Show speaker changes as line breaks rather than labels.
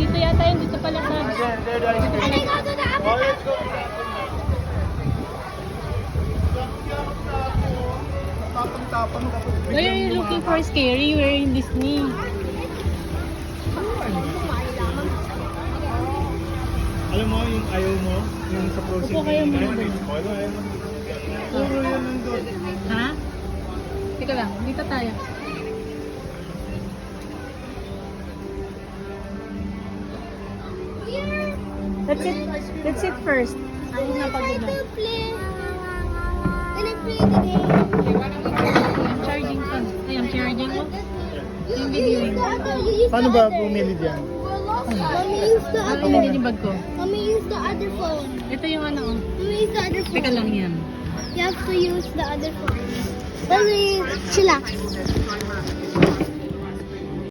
Dito yata yun, dito pala sa... Why are you looking for scary? We're in Disney.
Alam mo, yung ayaw mo, yung sa Frozen.
Upo kayo muna.
Puro yan nandun.
Ha? Teka lang, dito tayo. Let's sit first. Ako na pagod na. I'm charging ko. Ay, I'm charging ko. Yung videoing.
Paano ba bumili dyan?
Mommy use the
Ano
other.
yun yung bag ko?
Mommy use the other phone.
Ito yung ano.
Mommy use the other phone.
Teka lang yan.
You have to use the other phone. Mommy, chillax.